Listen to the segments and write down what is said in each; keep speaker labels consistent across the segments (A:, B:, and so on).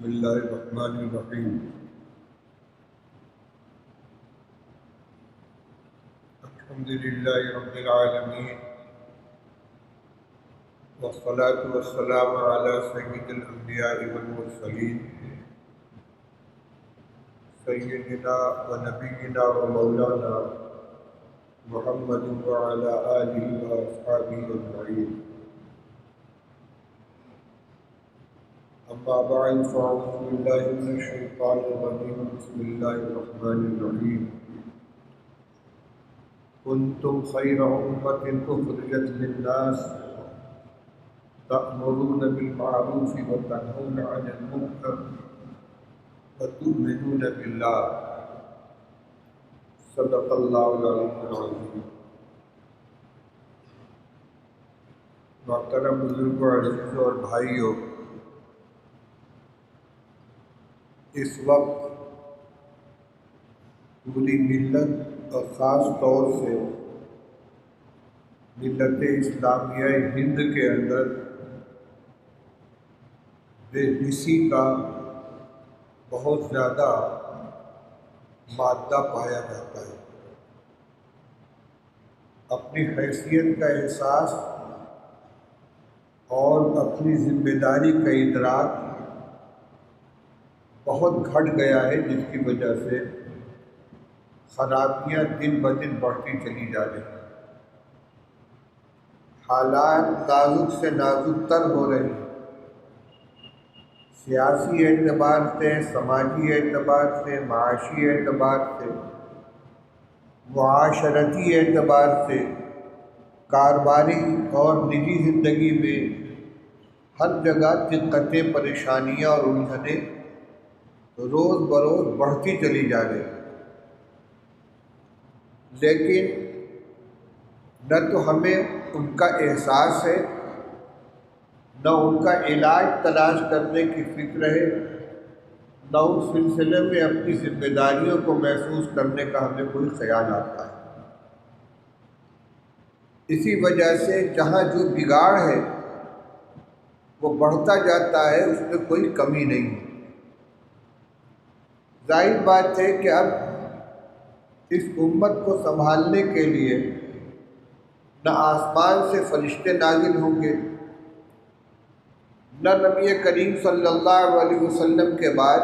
A: بسم اللہ الرحمن الرحیم۔ الحمدللہ رب العالمین، والصلاة والسلام علی سید الانبیاء والمرسلین، سیدنا و نبینا و مولانا محمد وعلی آلہ و اصحابہ اجمعین۔ اما بعد فاعوذ باللہ من الشیطان الرجیم، بسم اللہ الرحمن الرحیم۔ کنتم خیر امۃ اخرجت للناس تأمرون بالمعروف وتنہون عن المنکر وتؤمنون باللہ، صدق اللہ العلی العظیم۔ محترم بزرگوں، عزیزوں اور بھائیوں، اس وقت پوری ملت اور خاص طور سے ملت اسلامیہ ہند کے اندر بے حسی کا بہت زیادہ مادہ پایا جاتا ہے۔ اپنی حیثیت کا احساس اور اپنی ذمہ داری کا ادراک بہت گھٹ گیا ہے، جس کی وجہ سے خرابیاں دن بدن بڑھتی چلی جا رہی ہیں۔ حالات نازک سے نازک تر ہو رہے ہیں، سیاسی اعتبار سے، سماجی اعتبار سے، معاشی اعتبار سے، معاشرتی اعتبار سے، کاروباری اور نجی زندگی میں ہر جگہ دقتیں، پریشانیاں اور الجھنیں روز بروز بڑھتی چلی جا رہی ہیں۔ لیکن نہ تو ہمیں ان کا احساس ہے، نہ ان کا علاج تلاش کرنے کی فکر ہے، نہ اس سلسلے میں اپنی ذمہ داریوں کو محسوس کرنے کا ہمیں کوئی خیال آتا ہے۔ اسی وجہ سے جہاں جو بگاڑ ہے وہ بڑھتا جاتا ہے، اس میں کوئی کمی نہیں ہے۔ ظاہر بات ہے کہ اب اس امت کو سنبھالنے کے لیے نہ آسمان سے فرشتے نازل ہوں گے، نہ نبی کریم صلی اللہ علیہ وسلم کے بعد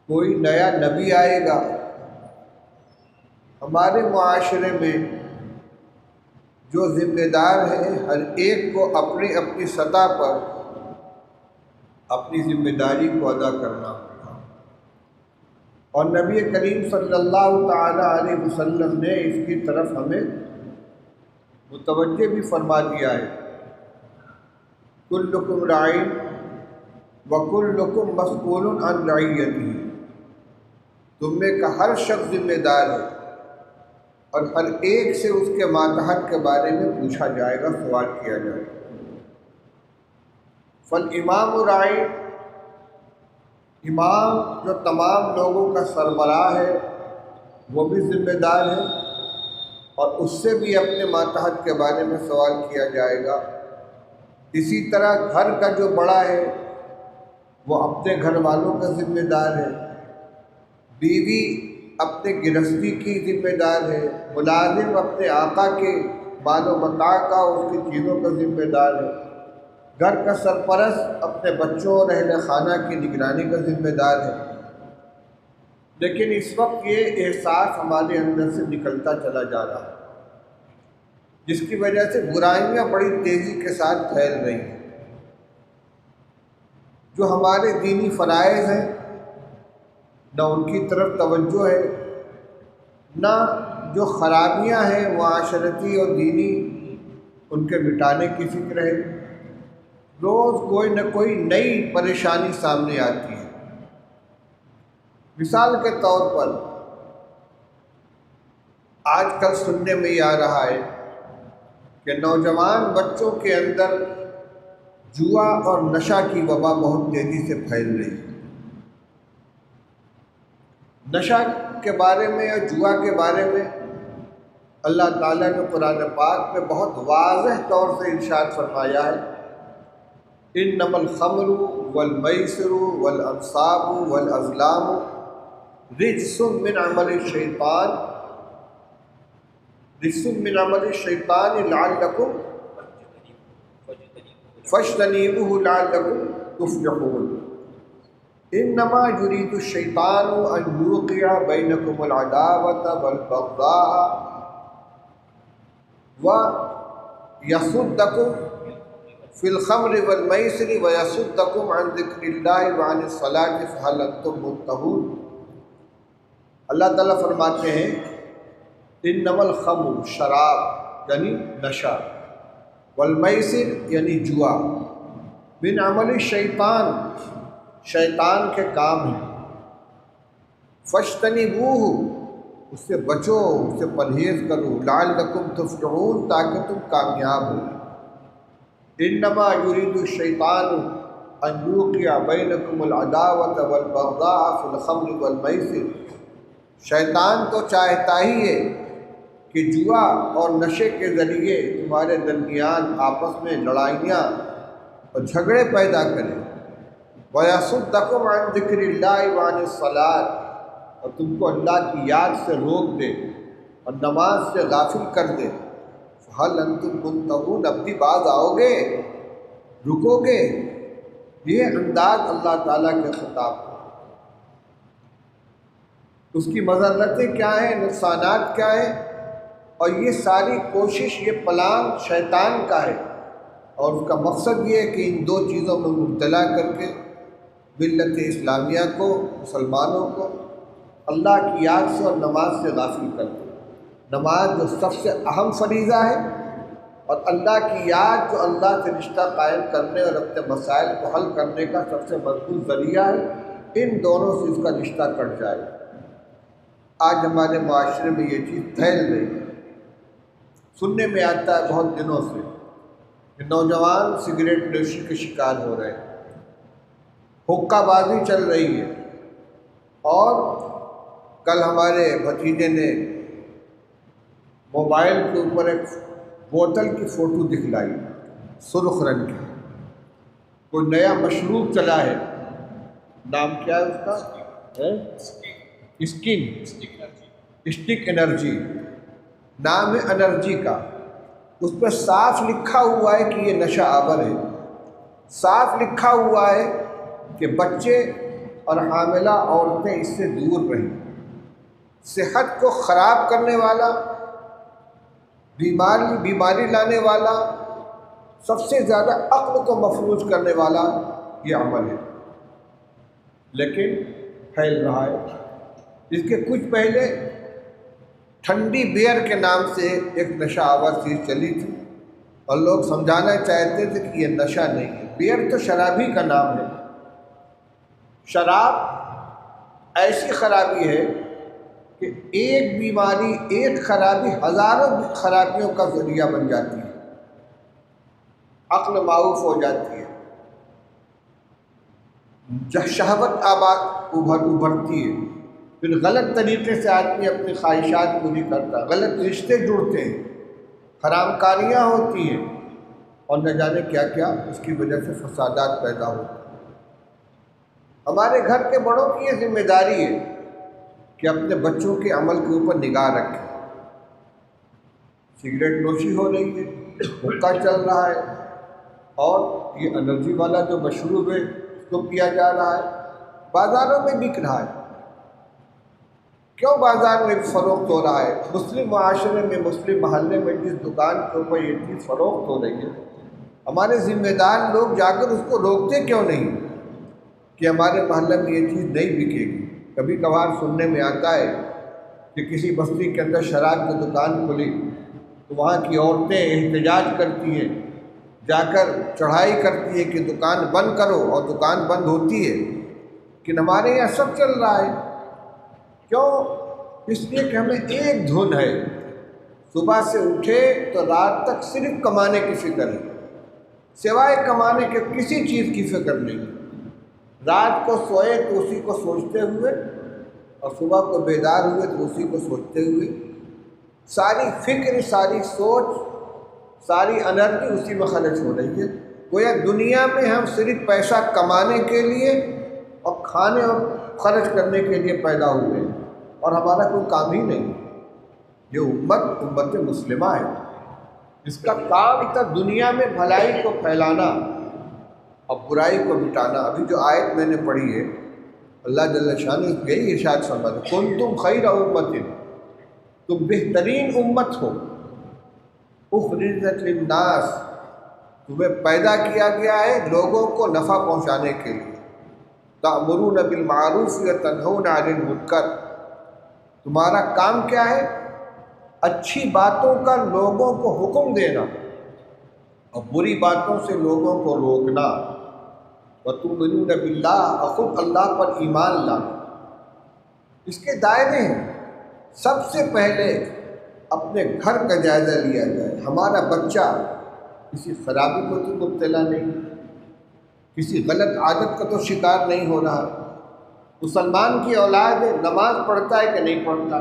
A: کوئی نیا نبی آئے گا۔ ہمارے معاشرے میں جو ذمہ دار ہیں، ہر ایک کو اپنی اپنی سطح پر اپنی ذمہ داری کو ادا کرنا ہوگا، اور نبی کریم صلی اللہ تعالی علیہ وسلم نے اس کی طرف ہمیں متوجہ بھی فرما دیا ہے۔ کلکم راع وکلکم مسئول عن رعیتہ، تم میں کا ہر شخص ذمہ دار ہے اور ہر ایک سے اس کے ماتحت کے بارے میں پوچھا جائے گا، سوال کیا جائے گا۔ فالامام راع، امام جو تمام لوگوں کا سربراہ ہے وہ بھی ذمہ دار ہے، اور اس سے بھی اپنے ماتحت کے بارے میں سوال کیا جائے گا۔ اسی طرح گھر کا جو بڑا ہے وہ اپنے گھر والوں کا ذمہ دار ہے، بیوی اپنے گرہستی کی ذمہ دار ہے، ملازم اپنے آقا کے مال و متاع کا، اس کی چیزوں کا ذمہ دار ہے، گھر کا سرپرست اپنے بچوں اور اہل خانہ کی نگرانی کا ذمہ دار ہے۔ لیکن اس وقت یہ احساس ہمارے اندر سے نکلتا چلا جا رہا ہے، جس کی وجہ سے برائیاں بڑی تیزی کے ساتھ پھیل رہی ہیں۔ جو ہمارے دینی فرائض ہیں نہ ان کی طرف توجہ ہے، نہ جو خرابیاں ہیں معاشرتی اور دینی ان کے مٹانے کی فکر ہے۔ روز کوئی نہ کوئی نئی پریشانی سامنے آتی ہے۔ مثال کے طور پر آج کل سننے میں یہ آ رہا ہے کہ نوجوان بچوں کے اندر جوا اور نشہ کی وبا بہت تیزی سے پھیل رہی ہے۔ نشہ کے بارے میں اور جوا کے بارے میں اللہ تعالیٰ نے قرآن پاک میں بہت واضح طور سے ارشاد فرمایا ہے، انما الخمر والمیسر والانصاب والازلام رجس من عمل الشیطان لعلکم فاجتنبوه لعلکم تفلحون انما یرید الشیطان ان یوقع بینکم العداوۃ والبغضاء ویصدکم فی الخمر والمیسر ویصدکم عن ذکر اللہ وعن الصلاۃ فہل انتم منتہون۔ اللہ تعالیٰ فرماتے ہیں انما الخمر شراب یعنی نشہ، والمیسر یعنی جوا، من عمل الشیطان شیطان کے کام ہیں، فاجتنبوہ اس سے بچو، اس سے پرہیز کرو، لعلکم تفلحون تاکہ تم کامیاب ہو۔ انما یرید الشیطان ان یوقع بینکم العداوۃ والبغضاء فی الخمر والمیسر، شیطان تو چاہتا ہی ہے کہ جوا اور نشے کے ذریعے تمہارے درمیان آپس میں لڑائیاں اور جھگڑے پیدا کرے، وَيَصُدَّكُمْ عَنْ ذِكْرِ اللَّهِ وَعَنِ الصَّلَاةِ، اور تم کو اللہ کی یاد سے روک دے اور نماز سے غافل کر دے۔ فَهَلْ أَنْتُمْ مُنْتَهُونَ، اب بھی باز آؤ گے، رکو گے؟ یہ انداز اللہ تعالیٰ کے خطاب ہے۔ اس کی مضرتیں کیا ہیں، نقصانات کیا ہیں، اور یہ ساری کوشش، یہ پلان شیطان کا ہے، اور اس کا مقصد یہ ہے کہ ان دو چیزوں میں مبتلا کر کے ملت اسلامیہ کو، مسلمانوں کو اللہ کی یاد سے اور نماز سے غافل کر دے۔ نماز جو سب سے اہم فریضہ ہے، اور اللہ کی یاد جو اللہ سے رشتہ قائم کرنے اور اپنے مسائل کو حل کرنے کا سب سے مضبوط ذریعہ ہے، ان دونوں سے اس کا رشتہ کٹ جائے۔ آج ہمارے معاشرے میں یہ چیز پھیل رہی ہے، سننے میں آتا ہے بہت دنوں سے کہ نوجوان سگریٹ نوشی کے شکار ہو رہے ہیں، حقہ بازی چل رہی ہے، اور کل ہمارے بھتیجے نے موبائل کے اوپر ایک بوتل کی فوٹو دکھلائی، سرخ رنگ کی، کوئی نیا مشروب چلا ہے، نام کیا ہے اس کا؟ اسٹک انرجی نام ہے انرجی کا۔ اس پہ صاف لکھا ہوا ہے کہ یہ نشہ آور ہے، صاف لکھا ہوا ہے کہ بچے اور حاملہ عورتیں اس سے دور رہیں۔ صحت کو خراب کرنے والا، بیماری لانے والا، سب سے زیادہ عقل کو مفلوج کرنے والا یہ عمل ہے، لیکن پھیل رہا ہے۔ اس کے کچھ پہلے ٹھنڈی بیئر کے نام سے ایک نشہ آور چیز چلی تھی، اور لوگ سمجھانا چاہتے تھے کہ یہ نشہ نہیں ہے، بیئر تو شرابی کا نام ہے۔ شراب ایسی خرابی ہے کہ ایک بیماری، ایک خرابی ہزاروں خرابیوں کا ذریعہ بن جاتی ہے، عقل معوف ہو جاتی ہے، شہوت ابھرتی ہے، پھر غلط طریقے سے آدمی اپنی خواہشات پوری کرتا ہے، غلط رشتے جڑتے ہیں، حرام کاریاں ہوتی ہیں، اور نہ جانے کیا کیا اس کی وجہ سے فسادات پیدا ہوتے ہیں۔ ہمارے گھر کے بڑوں کی یہ ذمہ داری ہے کہ اپنے بچوں کے عمل کے اوپر نگاہ رکھیں۔ سگریٹ نوشی ہو رہی ہے، حقہ چل رہا ہے، اور یہ انرجی والا جو مشروب ہے اس کو پیا جا رہا ہے، بازاروں میں بک رہا ہے۔ کیوں بازار میں فروخت ہو رہا ہے؟ مسلم معاشرے میں، مسلم محلے میں جس دکان کے اوپر یہ چیز فروخت ہو رہی ہے، ہمارے ذمہ دار لوگ جا کر اس کو روکتے کیوں نہیں کہ ہمارے محلے میں یہ چیز نہیں بکے گی؟ کبھی کبھار سننے میں آتا ہے کہ کسی بستی کے اندر شراب کی دکان کھلی تو وہاں کی عورتیں احتجاج کرتی ہیں، جا کر چڑھائی کرتی ہیں کہ دکان بند کرو، اور دکان بند ہوتی ہے۔ کہ ہمارے یہاں سب چل رہا ہے، کیوں؟ اس لیے کہ ہمیں ایک دھن ہے، صبح سے اٹھے تو رات تک صرف کمانے کی فکر ہے، سوائے کمانے کے کسی چیز کی فکر نہیں۔ رات کو سوئے تو اسی کو سوچتے ہوئے، اور صبح کو بیدار ہوئے تو اسی کو سوچتے ہوئے، ساری فکر، ساری سوچ، ساری انرجی اسی میں خرچ ہو رہی ہے۔ گویا دنیا میں ہم صرف پیسہ کمانے کے لیے اور کھانے اور خرچ کرنے کے لیے پیدا ہوئے ہیں، اور ہمارا کوئی کام ہی نہیں۔ یہ امت مسلمہ ہے، اس کا کام تھا دنیا میں بھلائی کو پھیلانا اور برائی کو مٹانا۔ ابھی جو آیت میں نے پڑھی ہے، اللہ جل شانہ یہی ارشاد فرماتے ہیں، کنتم خیر امت، تم بہترین امت ہو، اخرجت للناس، تمہیں پیدا کیا گیا ہے لوگوں کو نفع پہنچانے کے لیے، تأمرون بالمعروف وتنہون عن المنکر، تمہارا کام کیا ہے؟ اچھی باتوں کا لوگوں کو حکم دینا اور بری باتوں سے لوگوں کو روکنا، وتؤمنون باللہ، اور خود اللہ پر ایمان لانا۔ اس کے دائرے ہیں، سب سے پہلے اپنے گھر کا جائزہ لیا جائے، ہمارا بچہ کسی خرابی کو تو مبتلا نہیں، کسی غلط عادت کا تو شکار نہیں ہو رہا، مسلمان کی اولاد ہے، نماز پڑھتا ہے کہ نہیں پڑھتا،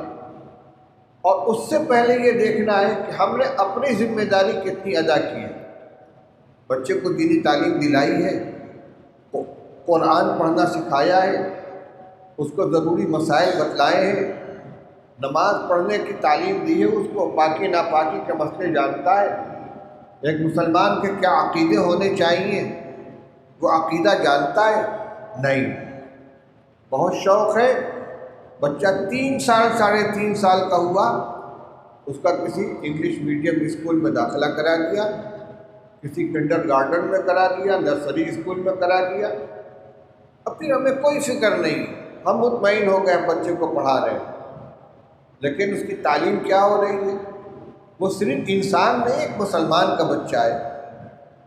A: اور اس سے پہلے یہ دیکھنا ہے کہ ہم نے اپنی ذمہ داری کتنی ادا کی ہے۔ بچے کو دینی تعلیم دلائی ہے، قرآن پڑھنا سکھایا ہے، اس کو ضروری مسائل بتلائے ہیں، نماز پڑھنے کی تعلیم دی ہے، اس کو پاکی ناپاکی کے مسئلے جانتا ہے، ایک مسلمان کے کیا عقیدے ہونے چاہیے وہ عقیدہ جانتا ہے؟ نہیں۔ بہت شوق ہے، بچہ 3 سال 3.5 سال کا ہوا، اس کا کسی انگلش میڈیم اسکول میں داخلہ کرا دیا، کسی کنڈر گارڈن میں کرا دیا، نرسری اسکول میں کرا دیا، اب پھر ہمیں کوئی فکر نہیں، ہم مطمئن ہو گئے ہم بچے کو پڑھا رہے ہیں، لیکن اس کی تعلیم کیا ہو رہی ہے؟ وہ صرف انسان نہیں، ایک مسلمان کا بچہ ہے،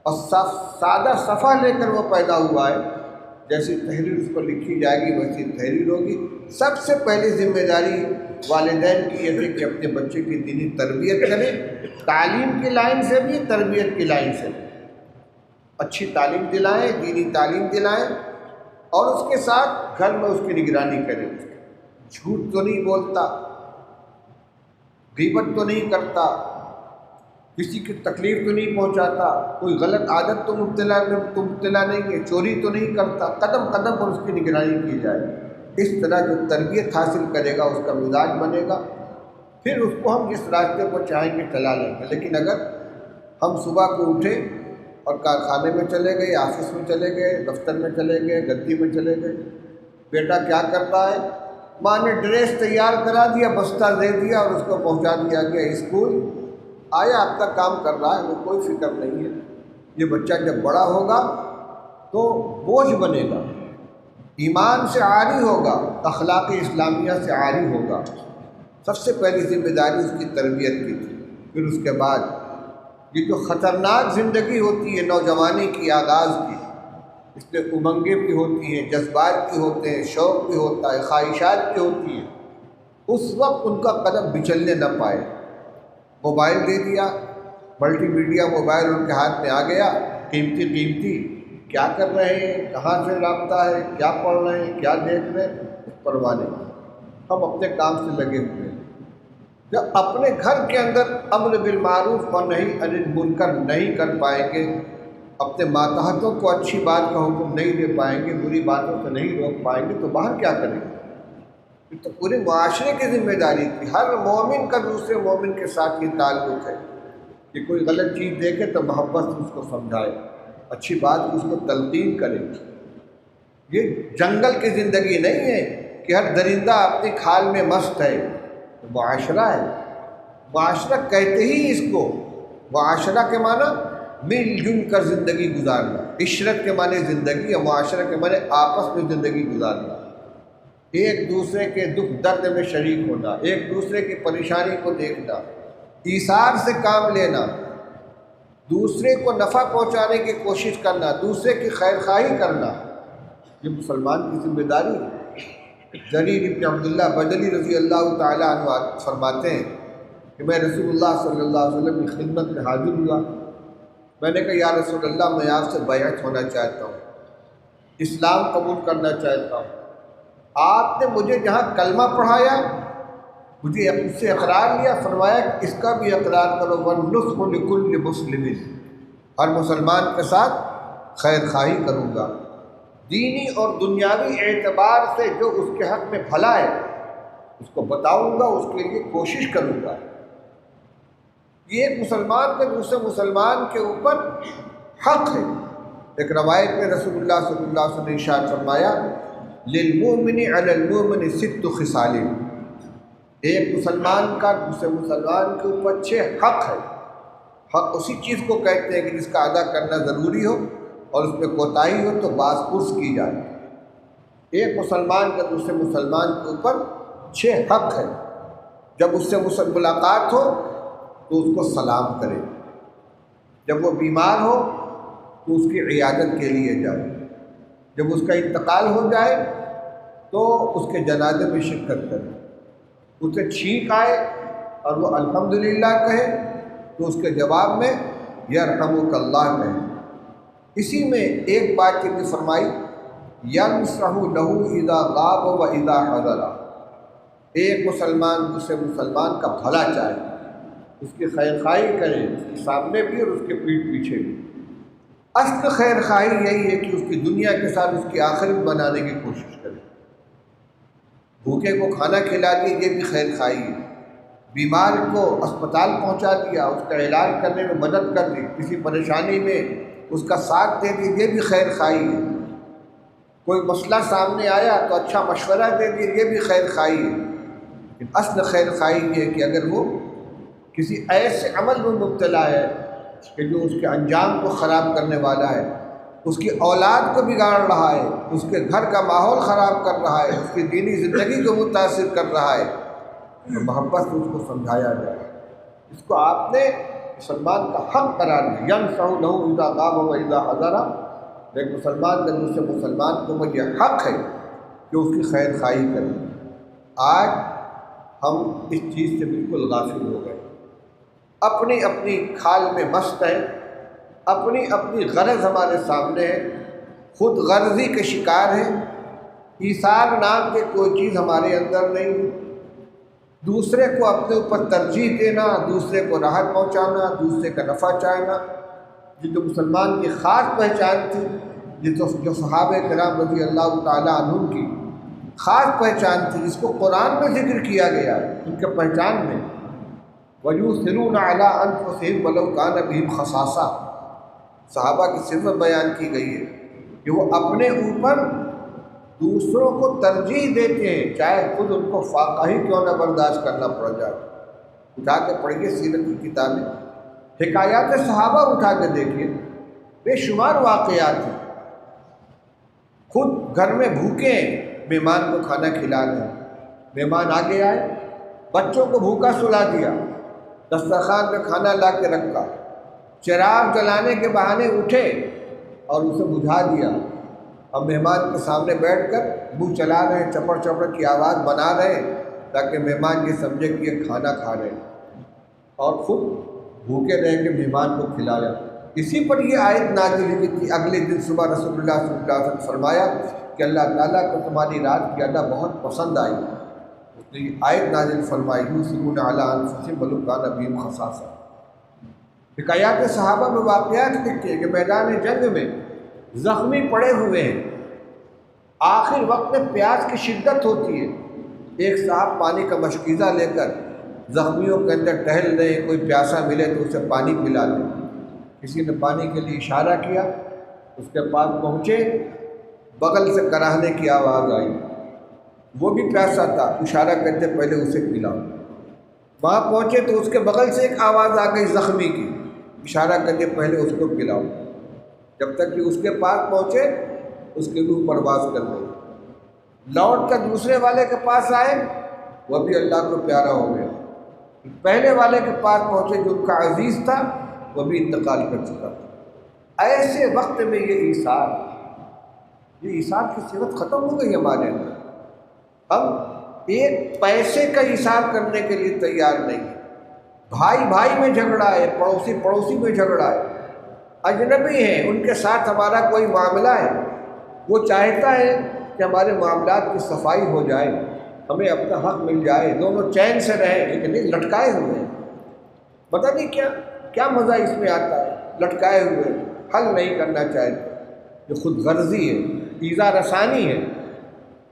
A: اور سادہ صفحہ لے کر وہ پیدا ہوا ہے، جیسی تحریر اس کو لکھی جائے گی ویسی تحریر ہوگی۔ سب سے پہلی ذمہ داری والدین کی یہ ہے کہ اپنے بچے کی دینی تربیت کریں، تعلیم کی لائن سے بھی، تربیت کی لائن سے بھی، اچھی تعلیم دلائیں، دینی تعلیم دلائیں، اور اس کے ساتھ گھر میں اس کی نگرانی کریں، جھوٹ تو نہیں بولتا، غیبت تو نہیں کرتا، کسی کی تکلیف تو نہیں پہنچاتا، کوئی غلط عادت تو مبتلا نہیں ہے، چوری تو نہیں کرتا، قدم قدم پر اس کی نگرانی کی جائے۔ اس طرح جو تربیت حاصل کرے گا اس کا مزاج بنے گا، پھر اس کو ہم جس راستے پر چاہیں گے چلا لیں گے۔ لیکن اگر ہم صبح کو اٹھے اور کارخانے میں چلے گئے، آفس میں چلے گئے، دفتر میں چلے گئے، گدی میں چلے گئے، بیٹا کیا کرتا ہے؟ ماں نے ڈریس تیار کرا دیا، بستہ دے دیا اور اس کو پہنچا دیا گیا اسکول، آیا آپ کا کام کر رہا ہے، وہ کوئی فکر نہیں ہے۔ یہ بچہ جب بڑا ہوگا تو بوجھ بنے گا، ایمان سے عاری ہوگا، اخلاق اسلامیہ سے عاری ہوگا۔ سب سے پہلی ذمہ داری اس کی تربیت کی تھی۔ پھر اس کے بعد یہ جو خطرناک زندگی ہوتی ہے نوجوانی کی، آغاز کی، اس میں امنگیں بھی ہوتی ہیں، جذبات بھی ہوتے ہیں، شوق بھی ہوتا ہے، خواہشات بھی ہوتی ہیں، اس وقت ان کا قدم بچلنے نہ پائے۔ موبائل دے دیا، ملٹی میڈیا موبائل ان کے ہاتھ میں آ گیا، قیمتی کیا کر رہے ہیں، کہاں سے رابطہ ہے، کیا پڑھ رہے ہیں، کیا دیکھ رہے ہیں، پرواہ نہیں، ہم اپنے کام سے لگے ہوئے ہیں۔ جب اپنے گھر کے اندر امر بالمعروف اور نہی عن المنکر نہیں کر پائیں گے، اپنے ماتحتوں کو اچھی بات کا حکم نہیں دے پائیں گے، بری باتوں سے نہیں روک پائیں گے، تو باہر کیا کریں گے؟ یہ تو پورے معاشرے کی ذمہ داری تھی۔ ہر مومن کا دوسرے مومن کے ساتھ یہ تعلق ہے کہ کوئی غلط چیز دیکھے تو محبت سے اس کو سمجھائے، اچھی بات اس کو تلقین کرے۔ یہ جنگل کی زندگی نہیں ہے کہ ہر درندہ اپنی کھال میں مست ہے، معاشرہ ہے۔ معاشرہ کہتے ہی اس کو، معاشرہ کے معنی مل جل کر زندگی گزارنا، عشرت کے معنی زندگی، اور معاشرہ کے معنی آپس میں زندگی گزارنا، ایک دوسرے کے دکھ درد میں شریک ہونا، ایک دوسرے کی پریشانی کو دیکھنا، ایثار سے کام لینا، دوسرے کو نفع پہنچانے کی کوشش کرنا، دوسرے کی خیر خواہی کرنا، یہ مسلمان کی ذمہ داری ہے۔ جریر بن عبداللہ بجلی رضی اللہ تعالیٰ عنہ فرماتے ہیں کہ میں رسول اللہ صلی اللہ علیہ وسلم کی خدمت میں حاضر ہوا، میں نے کہا یا رسول اللہ میں آپ سے بیعت ہونا چاہتا ہوں، اسلام قبول کرنا چاہتا ہوں۔ آپ نے مجھے جہاں کلمہ پڑھایا مجھے اس سے اقرار لیا، فرمایا کہ اس کا بھی اقرار کرو، وَالنُّصْحُ لِكُلِّ مُسْلِمٍ، ہر مسلمان کے ساتھ خیر خواہی کروں گا، دینی اور دنیاوی اعتبار سے جو اس کے حق میں بھلا ہے اس کو بتاؤں گا، اس کے لیے کوشش کروں گا۔ یہ ایک مسلمان کے دوسرے مسلمان کے اوپر حق ہے۔ ایک روایت میں رسول اللہ صلی اللہ علیہ وسلم نے ارشاد فرمایا، للمؤمن علی المؤمن ست خصال، ایک مسلمان کا دوسرے مسلمان کے اوپر 6 حق ہے۔ حق اسی چیز کو کہتے ہیں کہ جس کا ادا کرنا ضروری ہو اور اس میں کوتاہی ہو تو باز پرس کی جائے۔ ایک مسلمان کا دوسرے مسلمان کے اوپر 6 حق ہے۔ جب اس سے ملاقات ہو تو اس کو سلام کرے، جب وہ بیمار ہو تو اس کی عیادت کے لیے جائے، جب اس کا انتقال ہو جائے تو اس کے جنازے میں شرکت کرے، اسے چھینک آئے اور وہ الحمدللہ کہے تو اس کے جواب میں یرحمک اللہ کہے۔ اسی میں ایک بات یہ بھی فرمائی، ینصح لہ اذا غاب و اذا حضر، ایک مسلمان دوسرے مسلمان کا بھلا چاہے، اس کی خیر خواہی کرے، اس کے سامنے بھی اور اس کے پیٹھ پیچھے بھی۔ اصل خیر خواہی یہی ہے کہ اس کی دنیا کے ساتھ اس کی آخرت بنانے کی کوشش کرے۔ بھوکے کو کھانا کھلا دیا، یہ بھی خیر خواہی ہے۔ بیمار کو اسپتال پہنچا دیا، اس کا علاج کرنے میں مدد کر دی، کسی پریشانی میں اس کا ساتھ دے دیا، یہ بھی خیر خواہی ہے۔ کوئی مسئلہ سامنے آیا تو اچھا مشورہ دے دیا، یہ بھی خیر خواہی ہے۔ لیکن اصل خیر خواہی یہ ہے کہ اگر وہ کسی ایسے عمل میں مبتلا ہے کہ جو اس کے انجام کو خراب کرنے والا ہے، اس کی اولاد کو بگاڑ رہا ہے، اس کے گھر کا ماحول خراب کر رہا ہے، اس کی دینی زندگی کو متاثر کر رہا ہے، تو محبت سے اس کو سمجھایا جائے۔ اس کو آپ نے مسلمان کا حق قرار دیا، ینصح لہ اذا غاب و اذا حضر، ایک مسلمان کا دوسرے مسلمان کو یہ حق ہے کہ اس کی خیر خواہی کرے۔ آج ہم اس چیز سے بالکل غافل ہو گئے، اپنی اپنی کھال میں مست ہیں، اپنی اپنی غرض ہمارے سامنے ہے، خود غرضی کے شکار ہیں، ایثار نام کے کوئی چیز ہمارے اندر نہیں، دوسرے کو اپنے اوپر ترجیح دینا، دوسرے کو راحت پہنچانا، دوسرے کا نفع چاہنا، جو مسلمان کی خاص پہچان تھی، جو صحابہ کرام رضی اللہ تعالیٰ عنہم کی خاص پہچان تھی، جس کو قرآن میں ذکر کیا گیا ہے ان کے پہچان میں، وَيُؤْثِرُونَ عَلَىٰ أَنفُسِهِمْ وَلَوْ كَانَ بِهِمْ خَصَاصَةٌ، صحابہ کی صفت بیان کی گئی ہے کہ وہ اپنے اوپر دوسروں کو ترجیح دیتے ہیں، چاہے خود ان کو فاقہ ہی کیوں نہ برداشت کرنا پڑ جائے۔ اٹھا کے پڑھیے سیرت کی کتابیں، حکایات صحابہ اٹھا کے دیکھیے، بے شمار واقعات ہیں۔ خود گھر میں بھوکے ہیں، مہمان کو کھانا کھلا رہے ہیں، مہمان آگے آئے، بچوں کو بھوکا سلا دیا، دسترخوان پہ کھانا لا کے رکھا، چراغ جلانے کے بہانے اٹھے اور اسے بجھا دیا۔ اب مہمان کے سامنے بیٹھ کر منہ چلا رہے ہیں، چپڑ چپڑ کی آواز بنا رہے ہیں تاکہ مہمان یہ سمجھے کہ یہ کھانا کھا رہے ہیں، اور خود بھوکے رہ کے مہمان کو کھلایا۔ اسی پر یہ آیت نازل ہوئی تھی۔ اگلے دن صبح رسول اللہ صلی اللہ علیہ وسلم نے فرمایا کہ اللہ تعالیٰ کو تمہاری رات کی ادا بہت پسند آئی، اس نے یہ آیت نازل فرمائی، یؤثرون علی انفسہم ولو کان بہم خصاصہ۔ حکایات صحابہ میں واقعات لکھتے ہیں کہ میدان جنگ میں زخمی پڑے ہوئے ہیں، آخر وقت میں پیاس کی شدت ہوتی ہے، ایک صاحب پانی کا مشکیزہ لے کر زخمیوں کے اندر ٹہل رہے ہیں، کوئی پیاسا ملے تو اسے پانی پلا دیں۔ کسی نے پانی کے لیے اشارہ کیا، اس کے پاس پہنچے، بغل سے کراہنے کی آواز آئی، وہ بھی پیاسا تھا، اشارہ کرتے پہلے اسے پلاؤ۔ وہاں پہنچے تو اس کے بغل سے ایک آواز آ گئی زخمی کی، اشارہ کرتے پہلے اس کو پلاؤ۔ جب تک کہ اس کے پاس پہنچے اس کی روح پرواز کر گئی۔ لوٹ کر دوسرے والے کے پاس آئے، وہ بھی اللہ کو پیارا ہو گیا۔ پہلے والے کے پاس پہنچے جو ان کا عزیز تھا، وہ بھی انتقال کر چکا تھا۔ ایسے وقت میں یہ ایثار کی صفت ختم ہو گئی ہمارے اندر۔ ہم ایک پیسے کا ایثار کرنے کے لیے تیار نہیں ہیں۔ بھائی بھائی میں جھگڑا ہے، پڑوسی پڑوسی میں جھگڑا ہے، اجنبی ہیں، ان کے ساتھ ہمارا کوئی معاملہ ہے، وہ چاہتا ہے کہ ہمارے معاملات کی صفائی ہو جائے، ہمیں اپنا حق مل جائے، دونوں چین سے رہیں، لیکن نہیں لٹکائے ہوئے ہیں۔ پتہ نہیں کیا مزہ اس میں آتا ہے، لٹکائے ہوئے حل نہیں کرنا چاہتے، یہ خود غرضی ہے، ایذا رسانی ہے۔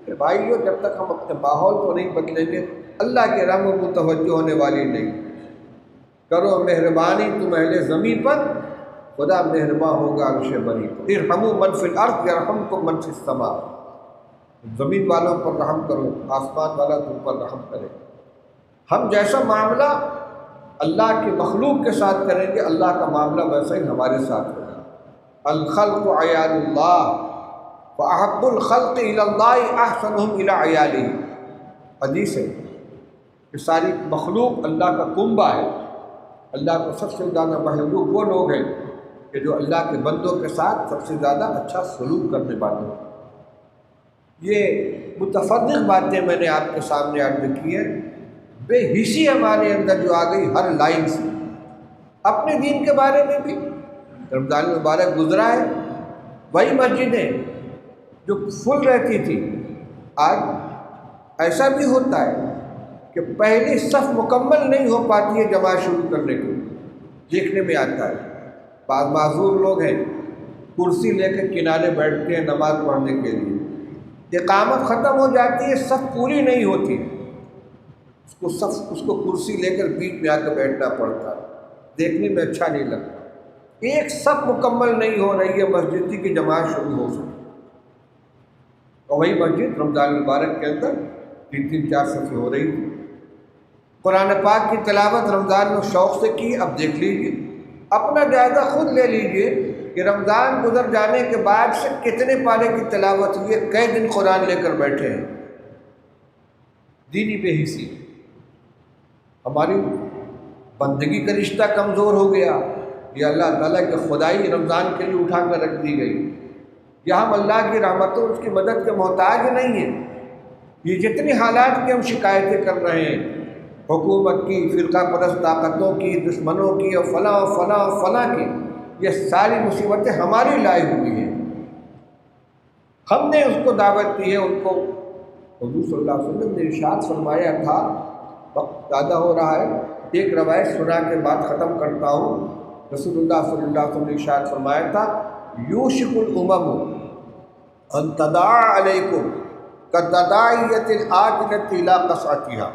A: کہ بھائیو جب تک ہم اپنے ماحول کو نہیں بدلیں گے اللہ کے رحم کو توجہ ہونے والی نہیں۔ کرو مہربانی تم اہل زمین پر، خدا مہرباں ہوگا عرش بری پر۔ ارحموا من فی الارض یرحمکم من فی السماء، زمین والوں پر رحم کرو، آسمان والا تم پر رحم کرے۔ ہم جیسا معاملہ اللہ کی مخلوق کے ساتھ کریں گے اللہ کا معاملہ ویسا ہی ہمارے ساتھ ہوگا۔ الخلق عیال اللہ وَأَحَبُّ الْخَلْقِ إِلَى اللَّهِ أَحْسَنُهُمْ إِلَىٰ عِيَالِهِ، حدیث ہے کہ ساری مخلوق اللہ کا کنبہ ہے، اللہ کو سب سے زیادہ محبوب وہ لوگ ہیں کہ جو اللہ کے بندوں کے ساتھ سب سے زیادہ اچھا سلوک کرنے والے ہیں۔ یہ متفرق باتیں میں نے آپ کے سامنے عرض کی ہیں، بے حسی ہمارے اندر جو آ گئی ہر لائن سے، اپنے دین کے بارے میں بھی۔ رمضان مبارک گزرا ہے، وہی مسجدیں جو فل رہتی تھی آج ایسا بھی ہوتا ہے کہ پہلی صف مکمل نہیں ہو پاتی ہے جماعت شروع کرنے کو، دیکھنے میں آتا ہے۔ بعض معذور لوگ ہیں کرسی لے کے کنارے بیٹھتے ہیں نماز پڑھنے کے لیے، اقامت ختم ہو جاتی ہے صف پوری نہیں ہوتی، اس کو کرسی لے کر بیچ میں آ کے بیٹھنا پڑتا ہے، دیکھنے میں اچھا نہیں لگتا۔ ایک صف مکمل نہیں ہو رہی ہے مسجد کی جماعت شروع ہو سکے، اور وہی مسجد رمضان مبارک کے اندر 3-4 صفیں ہو رہی تھی۔ قرآن پاک کی تلاوت رمضان میں شوق سے کی، اب دیکھ لیجیے، اپنا جائزہ خود لے لیجیے کہ رمضان گزر جانے کے بعد سے کتنے پارے کی تلاوت ہوئی ہے، کئی دن قرآن لے کر بیٹھے ہیں۔ دینی بے حسی، ہماری بندگی کا رشتہ کمزور ہو گیا، یہ اللہ تعالیٰ کی خدائی رمضان کے لیے اٹھا کر رکھ دی گئی، یا ہم اللہ کی رحمتوں اس کی مدد کے محتاج نہیں ہیں۔ یہ جتنی حالات کی ہم شکایتیں کر رہے ہیں، حکومت کی، فرقہ پرست طاقتوں کی، دشمنوں کی، اور فلاں فلاں فلاں کی، یہ ساری مصیبتیں ہماری لائی ہوئی ہیں، ہم نے اس کو دعوت دی ہے۔ ان کو حضور صلی اللہ علیہ وسلم نے ارشاد فرمایا تھا، وقت زیادہ ہو رہا ہے، ایک روایت سنا کے بعد ختم کرتا ہوں۔ رسول اللہ صلی اللہ علیہ وسلم نے ارشاد فرمایا تھا، یوشک الامم ان تداعی علیکم کتداعیۃ العاجلۃ الی قصعتھا،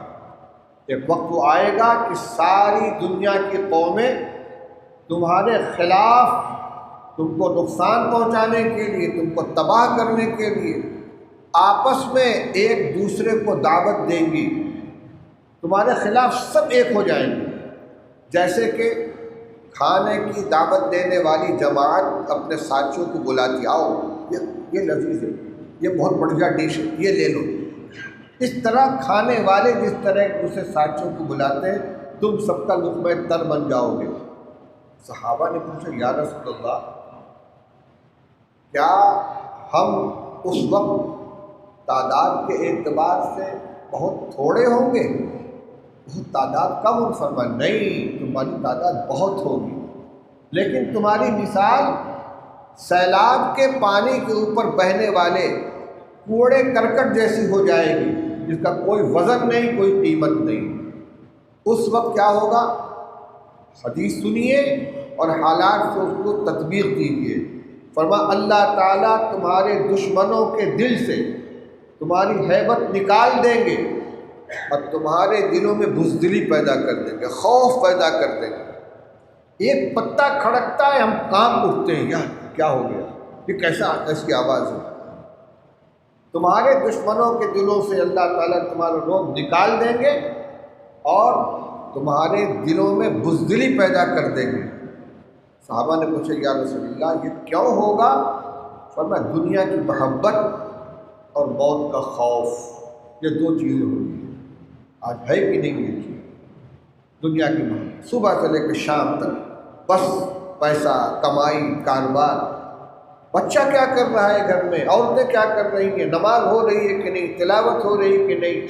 A: ایک وقت وہ آئے گا کہ ساری دنیا کی قومیں تمہارے خلاف، تم کو نقصان پہنچانے کے لیے، تم کو تباہ کرنے کے لیے آپس میں ایک دوسرے کو دعوت دیں گی، تمہارے خلاف سب ایک ہو جائیں گے۔ جیسے کہ کھانے کی دعوت دینے والی جماعت اپنے ساتھیوں کو بلاتی، آؤ یہ لذیذ ہے، یہ بہت بڑھیا ڈش ہے، یہ لے لو۔ اس طرح کھانے والے جس طرح ایک دوسرے ساتھیوں کو بلاتے ہیں، تم سب کا لقمہ تر بن جاؤ گے۔ صحابہ نے پوچھا، یا رسول اللہ، کیا ہم اس وقت تعداد کے اعتبار سے بہت تھوڑے ہوں گے؟ بہت تعداد کم ہو؟ فرمایا، نہیں، تمہاری تعداد بہت ہوگی، لیکن تمہاری مثال سیلاب کے پانی کے اوپر بہنے والے کوڑے کرکٹ جیسی ہو جائے گی، جس کا کوئی وزن نہیں، کوئی قیمت نہیں۔ اس وقت کیا ہوگا؟ حدیث سنیے اور حالات سے اس کو تطبیق دیجیے۔ فرمایا، اللہ تعالیٰ تمہارے دشمنوں کے دل سے تمہاری ہیبت نکال دیں گے اور تمہارے دلوں میں بزدلی پیدا کر دیں گے، خوف پیدا کر دیں گے۔ ایک پتا کھڑکتا ہے، ہم کانپ اٹھتے ہیں، یار کیا ہو گیا، یہ کیسی آواز ہے؟ تمہارے دشمنوں کے دلوں سے اللہ تعالیٰ تمہارے روب نکال دیں گے اور تمہارے دلوں میں بزدلی پیدا کر دیں گے۔ صحابہ نے پوچھا، یا رسول اللہ، یہ کیوں ہوگا؟ فرمایا، دنیا کی محبت اور موت کا خوف، یہ دو چیزیں ہوگی۔ آج ہے کہ نہیں یہ چیز؟ دنیا کی محبت، صبح سے لے کے شام تک بس پیسہ، کمائی، کاروبار۔ بچہ کیا کر رہا ہے گھر میں، عورتیں کیا کر رہی ہیں، نماز ہو رہی ہے کہ نہیں، تلاوت ہو رہی ہے کہ نہیں،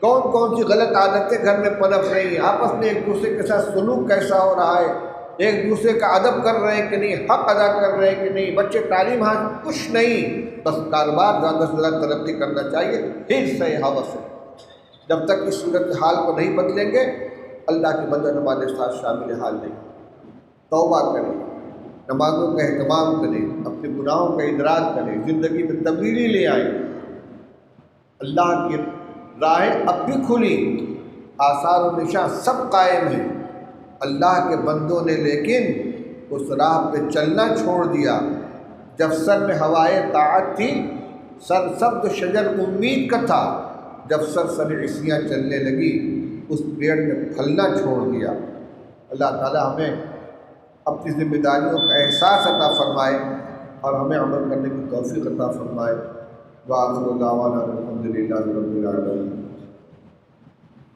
A: کون کون سی غلط عادتیں گھر میں پنپ رہی ہیں، آپس میں ایک دوسرے کے ساتھ سلوک کیسا ہو رہا ہے، ایک دوسرے کا ادب کر رہے ہیں کہ نہیں، حق ادا کر رہے ہیں کہ نہیں، بچے تعلیم حاصل، کچھ نہیں، بس کاروبار زیادہ سے زیادہ ترقی کرنا چاہیے، حرص ہے، ہوس ہے۔ جب تک اس صورت حال کو نہیں بدلیں گے، اللہ کی مدد ہمارے ساتھ شامل حال نہیں۔ توبہ کریں، نمازوں کا اہتمام کریں، اپنے گناہوں کا ادراک کریں، زندگی میں تبدیلی لے آئیں۔ اللہ کی راہیں اب بھی کھلی، آثار و نشاں سب قائم ہیں۔ اللہ کے بندوں نے لیکن اس راہ پہ چلنا چھوڑ دیا۔ جب سر میں ہوائے طاعت تھی، سر سبز شجر امید کا تھا، جب سر عصیاں چلنے لگی اس پیڑ نے پھلنا چھوڑ دیا۔ اللہ تعالی ہمیں اپنی ذمہ داریوں کا احساس عطا فرمائے اور ہمیں عمل کرنے کی توفیق عطا فرمائے۔ وآخر دعوانا الحمد للہ رب العالمین۔